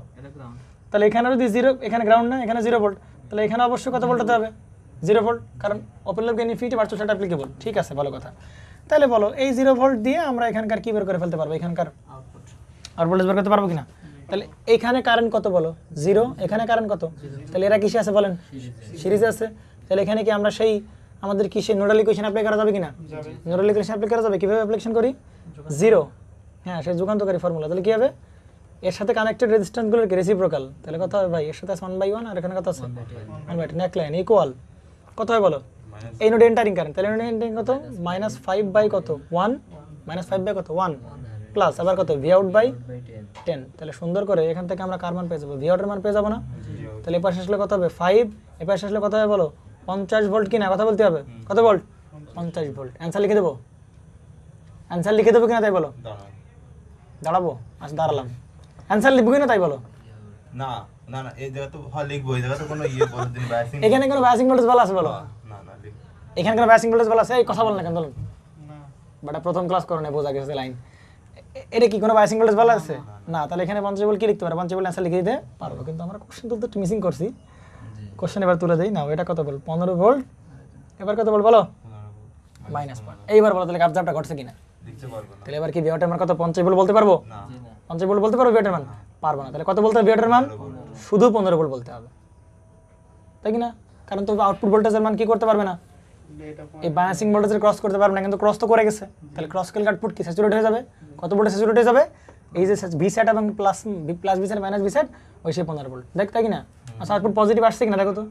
তাহলে এখানে যদি 0, এখানে গ্রাউন্ড না, এখানে 0 ভোল্ট, তাহলে এখানে অবশ্যই কত ভোল্ট হতে হবে? 0 ভোল্ট, কারণ open loop gain infinity, virtual short applicable. ঠিক আছে, ভালো কথা। তাহলে বলো এই 0 ভোল্ট দিয়ে আমরা এখানকার কি বের করে ফেলতে পারবো, এখানকার আর ভোল্টেজ বের করতে পারবো কিনা? তাহলে এখানে কারেন্ট কত বলো? 0, এখানে কারেন্ট কত? তাহলে এরা কিসে আছে বলেন? সিরিজে আছে। তাহলে এখানে কি আমরা সেই আমাদের কি সেই নোডাল ইকুয়েশন অ্যাপ্লাই করা যাবে কিনা? নোডাল ইকুয়েশন অ্যাপ্লাই করা যাবে। কিভাবে অ্যাপ্লিকেশন করি? 0, হ্যাঁ সেই যুগান্তকারী ফর্মুলা। তাহলে কি হবে? এর সাথে কানেক্টেড রেজিস্ট্যান্সগুলোর কি রেসিপ্রোকাল, তাহলে কত হবে ভাই? এর সাথে আছে 1/1 আর এখানে কত আছে 1/2, নেকলাইন ইকুয়াল কত হয় বলো? এই নোডে এন্টারিং কারেন্ট, তাহলে নোডে এন্টারিং কত? -5 বাই কত 1, -5 বাই কত 1 প্লাস আবার কত ভি আউট বাই 10। তাহলে সুন্দর করে এখান থেকে আমরা কার মান পেয়ে যাবো, ভি আউটের মান পেয়ে যাবো না? তাহলে এপাশে আসলে কত হবে 5, এপাশে আসলে কত হবে বলো? 50 ভোল্ট কিনা, কথা বলতে হবে। কত ভোল্ট? 50 ভোল্ট। অ্যান্সার লিখে দেবো, অ্যান্সার লিখে দেবো কিনা তাই বলো? দাঁড়াবো, আচ্ছা দাঁড়ালাম। অ্যান্সার লিখবো কিনা তাই বলো?
না না না, এই জায়গা তো হয় লিখবো, এই জায়গা তো কোনো ইয়ে বলে দিন বায়াসিং।
এখানে কোনো বায়াসিং ভোল্টেজ বলা আছে বলো?
না না লিখ।
এখানে কোনো বায়াসিং ভোল্টেজ বলা আছে? এই কথা বল না কেন বলুন? না বাটা প্রথম ক্লাস করো না, বোঝা গেছে লাইন। এটা কি কোনো বায়াসিং ভোল্টেজ বলা আছে? না। তাহলে এখানে 50 ভোল্ট কি লিখতে পারো? 50 ভোল্ট অ্যান্সার লিখে দিতে পারবো, কিন্তু আমরা কোশ্চেন তুলতে একটু মিসিং করছি। কোশ্চেন এবার তুলে দেই না, এটা কত বল? 15 ভোল্ট। এবার কত বল বলো? -1। এইবার বলো তাহলে গাবজাবটা ঘটছে কিনা?
লিখতে পারবো না।
তাহলে এবার কি ভিওটের মান কত? 50 ভোল্ট বলতে পারবো?
না
50 ভোল্ট বলতে পারবো ভিওটের মান? পারবো না। তাহলে কত বলতে হবে ভিওটের মান? শুধু 15 ভোল্ট বলতে হবে, তাই কি না? কারণ তো আউটপুট ভোল্টেজের মান কি করতে পারবে না, এই বায়াসিং ভোল্টেজের ক্রস করতে পারবে না, কিন্তু ক্রস তো করে গেছে। তাহলে ক্রস করলে আউটপুট কি স্যাচুরেট হয়ে যাবে? কত ভোল্টে স্যাচুরেট হয়ে যাবে? এই যে ভি সেট এবং plus V set minus V set, ওই সেই 15 ভোল্ট। দেখ তাই কি না? আচ্ছা আউটপুট পজিটিভ আসছে কিনা দেখো তো,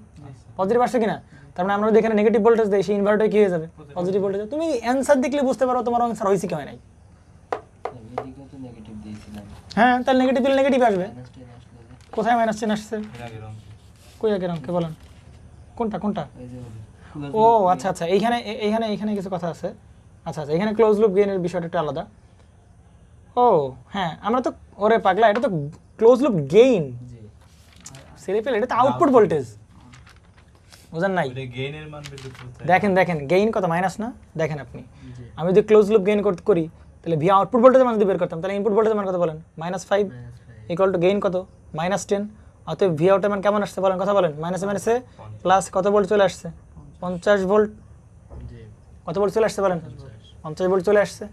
পজিটিভ আসছে কিনা? তার মানে আমরা যদি এখানে নেগেটিভ ভোল্টেজ দেই, সেই ইনভার্টার কি হয়ে যাবে? Positive voltage. তুমি অ্যান্সার দেখলে বুঝতে পারো তোমার অ্যান্সার হয়েছে কি হয় নাই।
এদিকেও তো নেগেটিভ দিয়েছিলাম,
হ্যাঁ, তাহলে নেগেটিভ দিলে নেগেটিভ আসবে।
-10 আসলে যে
কোথায় -10 আসছে?
এর আগে রং।
কই আগে রং কে বলেন? কোনটা কোনটা?
ওই যে
ও আচ্ছা আচ্ছা, এইখানে এইখানে এইখানে কিছু কথা আছে। আচ্ছা আচ্ছা, এখানে ক্লোজ লুপ গেইনের বিষয়টা একটু আলাদা। ও হ্যাঁ, আমরা তো ওরে পাগলা, এটা তো ক্লোজ লুপ গেইন
জি
সেরিফেল, এটা তো আউটপুট ভোল্টেজ, বুঝেন নাই?
ওটা গেইনের মান বের করতে হচ্ছে।
দেখেন দেখেন গেইন কত মাইনাস না, দেখেন আপনি।
জি
আমি যদি ক্লোজ লুপ গেইন করি তাহলে ভি আউটপুট ভোল্টেজের মান যদি বের করতাম, তাহলে ইনপুট ভোল্টেজের মান কত বলেন? -5 ইকুয়াল টু গেইন কত? -10। অতএব ভি আউটের মান কেমন আসছে বলেন, কথা বলেন? মাইনাসে মাইনাসে প্লাস কত ভোল্ট চলে আসছে? 50 ভোল্ট।
জি
কত ভোল্ট চলে আসছে বলেন? 50 ভোল্ট চলে আসছে,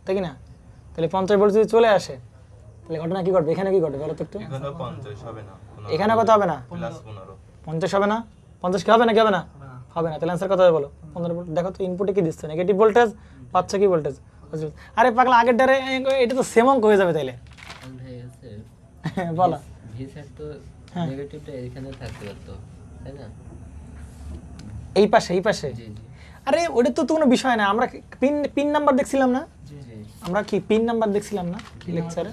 তাই কি না? তাহলে 50 ভোল্ট যদি চলে আসে তাহলে ঘটনা কি ঘটবে? এখানে কি ঘটবে বলো তো একটু?
এখানে 50 হবে না,
এখানে কত হবে না?
প্লাস 15।
50 হবে না? 50 কি হবে না, কি হবে না? হবে না। তাহলে অ্যান্সার কত হবে বলো? 15 ভোল্ট। দেখো তো ইনপুটে কি দিচ্ছে, নেগেটিভ ভোল্টেজ, পাচ্ছে কি ভোল্টেজ? আরে পাগলা, আগের ডারে এটা তো সেম অঙ্ক হয়ে যাবে তাইলে।
ভাই আছে
বলো।
ভি সেট তো নেগেটিভটা এখানে থাকতে পারতো, তাই না?
এই পাশে, এই পাশে।
জি জি
আরে ওটা তো কোনো বিষয় না, আমরা পিন পিন নাম্বার দেখছিলাম না?
জি জি
আমরা কি পিন নাম্বার দেখছিলাম না লেকচারে?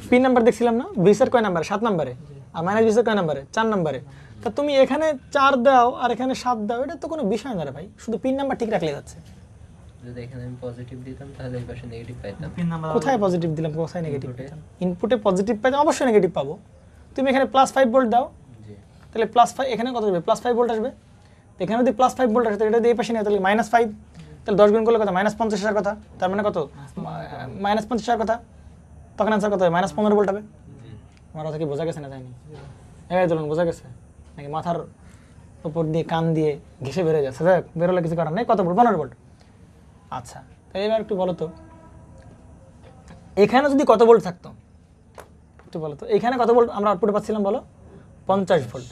পিন নাম্বার দেখছিলাম না? ভিসের কয় নাম্বারে? 7 নম্বরে। আর মাইনাস ভিসের কয় নাম্বারে? 4 নম্বরে। তা তুমি এখানে 4 দাও আর এখানে 7 দাও, এটা তো কোনো বিষয় না রে ভাই, শুধু পিন নাম্বার ঠিক রাখলে যাচ্ছে।
যদি এখানে আমি পজিটিভ দিতাম তাহলে এই পাশে নেগেটিভ পাইতাম।
কোথায় পজিটিভ দিলাম, কোথায় নেগেটিভ পেতাম? ইনপুটে পজিটিভ পাইতাম, অবশ্যই নেগেটিভ পাবো। তুমি এখানে +5 ভোল্ট দাও,
জি
তাহলে +5, এখানে কত আসবে? +5 ভোল্ট আসবে। তো এখানে যদি +5 ভোল্ট আসে, তাহলে এটা দিয়ে এই পাশে নেই, তাহলে -5, তাহলে 10 গুণ করলে কত? -50,000 কথা। তার মানে কত? -50,000 কথা। তখন অ্যান্সার কত হবে? -15 ভোল্ট হবে।
জি
আমার কথা কি বোঝা গেছে না? যায়নি? দোলন বোঝা গেছে নাকি মাথার উপর দিয়ে কান দিয়ে ঘেসে বেরোয় যাচ্ছে, দেখ বেরোলে কিছু করার নেই। কত ভোল্ট? 15 ভোল্ট। আচ্ছা, তাই এবার একটু বলো তো এখানে যদি কত ভোল্ট থাকতো, একটু বলো তো এখানে কত ভোল্ট আমরা আউটপুটে পাচ্ছিলাম বলো? 50 ভোল্ট।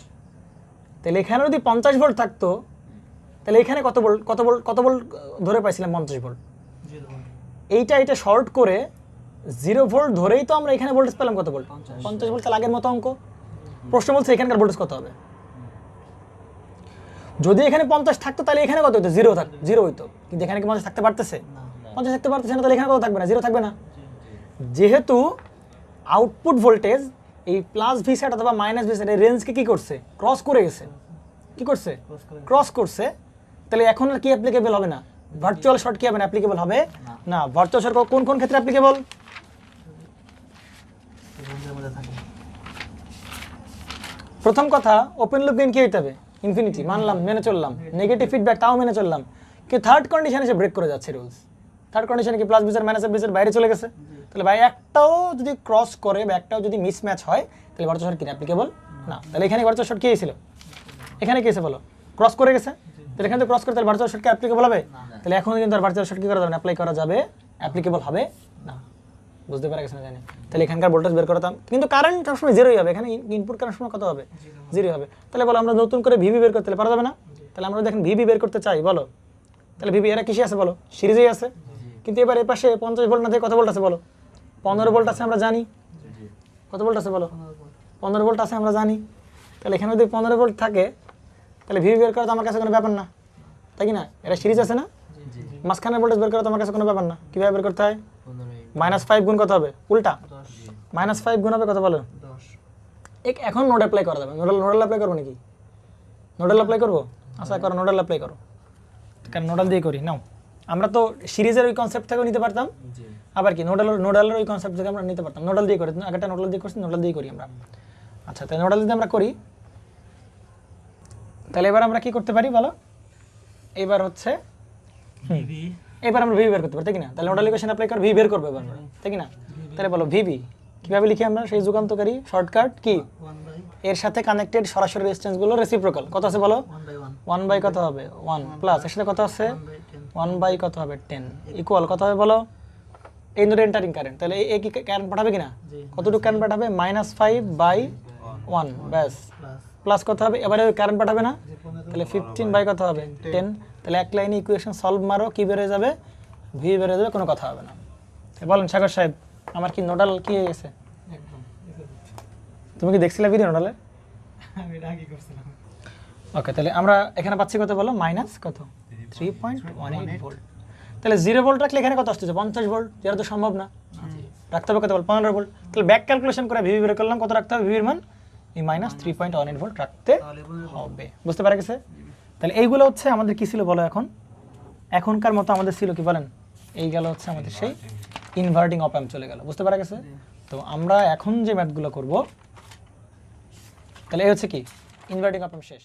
তাহলে এখানে যদি 50 ভোল্ট থাকতো তাহলে এখানে কত ভোল্ট ধরে পাইছিলাম? 50 ভোল্ট। এইটা শর্ট করে 0 ভোল্ট ধরেই তো আমরা এখানে ভোল্টেজ পেলাম কত ভোল্ট? 50 ভোল্ট। তাহলে আগের মতো অঙ্ক। প্রশ্ন বলছে এখানকার ভোল্টেজ কত হবে। যদি এখানে 50 থাকতো তাহলে এখানে কত হতো? 0 হইতো। কিন্তু এখানে কি 50 থাকতে পারতেছে? 50 থাকতে পারতেছে না, তাহলে এখানে কত থাকবে না? 0 থাকবে না। যেহেতু আউটপুট ভোল্টেজ এই প্লাস ভি সেট অথবা মাইনাস ভি সেট এর রেঞ্জকে কি করছে? ক্রস করে গেছে। কি করছে? ক্রস করছে। তাহলে এখন আর কি অ্যাপ্লিকেবল হবে না? ভার্চুয়াল শর্ট কি হবে না? অ্যাপ্লিকেবল হবে না। ভার্চুয়াল শর্ট কোন ক্ষেত্রে অ্যাপ্লিকেবল? প্রথম কথা, ওপেন লুপ গেইন কি হইতে হবে? ইনফিনিটি। মানলাম, মেনে চললাম। নেগেটিভ ফিডব্যাক তাও মেনে চললাম। কিন্তু থার্ড কন্ডিশনে এসে ব্রেক করে যাচ্ছে রুলস। থার্ড কন্ডিশনে কি প্লাস বিসের মাইনাসের বিসের বাইরে চলে গেছে। তাহলে ভাই একটাও যদি ক্রস করে বা একটাও যদি মিসম্যাচ হয় তাহলে ভার্চুয়াল শর্ট কি অ্যাপ্লিকেবল না। তাহলে এখানে ভার্চুয়াল শর্ট কি হয়েছিল? এখানে কি হয়েছে বলো? ক্রস করে গেছে। তাহলে এখানে তো ক্রস করে তাহলে ভার্চুয়াল শর্ট কি অ্যাপ্লিকেবল হবে? তাহলে এখন কিন্তু আর ভার্চুয়াল শর্ট কি করা যাবে না? অ্যাপ্লাই করা যাবে, অ্যাপ্লিকেবল হবে না। বুঝতে পারা গেছে না জানি? তাহলে এখানকার ভোল্টেজ বের করতাম, কিন্তু কারেন্ট সবসময় 0ই হবে। এখানে ইনপুট কারেন্ট সময় কত হবে? 0 হবে। তাহলে বলো আমরা নতুন করে ভিবি বের করতে পারা যাবে না? তাহলে আমরা দেখেন ভিবি বের করতে চাই বলো, তাহলে ভিবি এরা কিসে আছে বলো? সিরিজেই আছে। কিন্তু এবার এর পাশে 50 ভোল্ট না থেকে কত ভোল্ট আছে বলো? 15 ভোল্ট আছে আমরা জানি। কত ভোল্ট আছে বলো? 15 ভোল্ট আছে আমরা জানি। তাহলে এখানে যদি 15 ভোল্ট থাকে তাহলে ভিবি বের করা তো আমার কাছে কোনো ব্যাপার না, তাই কি না? এরা সিরিজ আছে না? মাঝখানে ভোল্টেজ বের করা তো আমার কাছে কোনো ব্যাপার না। কীভাবে বের করতে হয়? -5 গুণ কত হবে? উল্টা -5 গুণ হবে কত বলো? 10। এখন নোড অ্যাপ্লাই করা যাবে। নোডাল অ্যাপ্লাই করবো নাকি? নোডাল অ্যাপ্লাই করবো? আচ্ছা করো, নোডাল অ্যাপ্লাই করো। কারণ নোডাল দিয়ে করি নাও। আমরা তো সিরিজের ওই কনসেপ্ট থেকেও নিতে পারতাম, আবার কি নোডালের ওই কনসেপ্ট থেকে আমরা নিতে পারতাম। নোডাল দিয়ে করি, আগেটা নোডাল দিয়ে করছি, নোডাল দিয়ে করি আমরা। আচ্ছা, তাহলে নোডাল যদি আমরা করি তাহলে এবার আমরা কি করতে পারি বলো? এবার হচ্ছে এবার আমরা ভিবি বের করতে পারি, তাই কি না? তাহলে নোডাল ইকুয়েশন অ্যাপ্লাই করে ভিবি বের করবো এবার আমরা, তাই কি না? তাহলে বলো ভিবি কিভাবে লিখি আমরা? সেই যুগান্তকারী শর্টকাট কি? এর সাথে কানেক্টেড সরাসরি রেজিস্ট্যান্সগুলো রেসিপ্রোকাল। কত আছে বলো? 1 বাই কত হবে? 1 প্লাস এর সাথে কত আছে? 1 বাই কত হবে? 10 ইকুয়াল কত হবে বলো? এই নোডে এন্টারিং কারেন্ট। তাহলে এই কি কারেন্ট পাঠাবে কিনা? কতটুকু কারেন্ট পাঠাবে? -5 বাই 1 ব্যাস। প্লাস কত হবে? এবারে কারেন্ট পাঠাবে না, তাহলে 15 বাই কত হবে? 10। তাহলে এক লাইনে ইকুয়েশন সলভ মারো, কি বেড়ে যাবে? ভি বেড়ে যাবে, কোনো কথা হবে না। বলেন সাগর সাহেব, আমার কি নোডাল কি হয়ে গেছে? তুমি কি দেখছিলে ভিডিও নোডালে? ওকে, তাহলে আমরা এখানে পাচ্ছি কত বলো? মাইনাস কত? 3.18 ভোল্ট। তাহলে 0 ভোল্ট রাখলে এখানে কত আসতেছে? 50 ভোল্ট। যেটা তো সম্ভব না, রাখতে হবে কত বল? 15 ভোল্ট। তাহলে ব্যাক ক্যালকুলেশন করে ভিভি বের করলাম, কত রাখতে হবে ভিভির মান? এই -3.18 ভোল্ট রাখতে হবে। বুঝতে পারা গেছে? তাহলে এইগুলো হচ্ছে আমাদের কি ছিল বলো? এখনকার মতো আমাদের ছিল কি বলেন? এই গেল হচ্ছে আমাদের সেই ইনভার্টিং অপ অ্যাম্প চলে গেল। বুঝতে পারা গেছে? তো আমরা এখন যে ম্যাথগুলো করব, তাহলে এই হচ্ছে কি ইনভার্টিং অপ অ্যাম্প শেষ।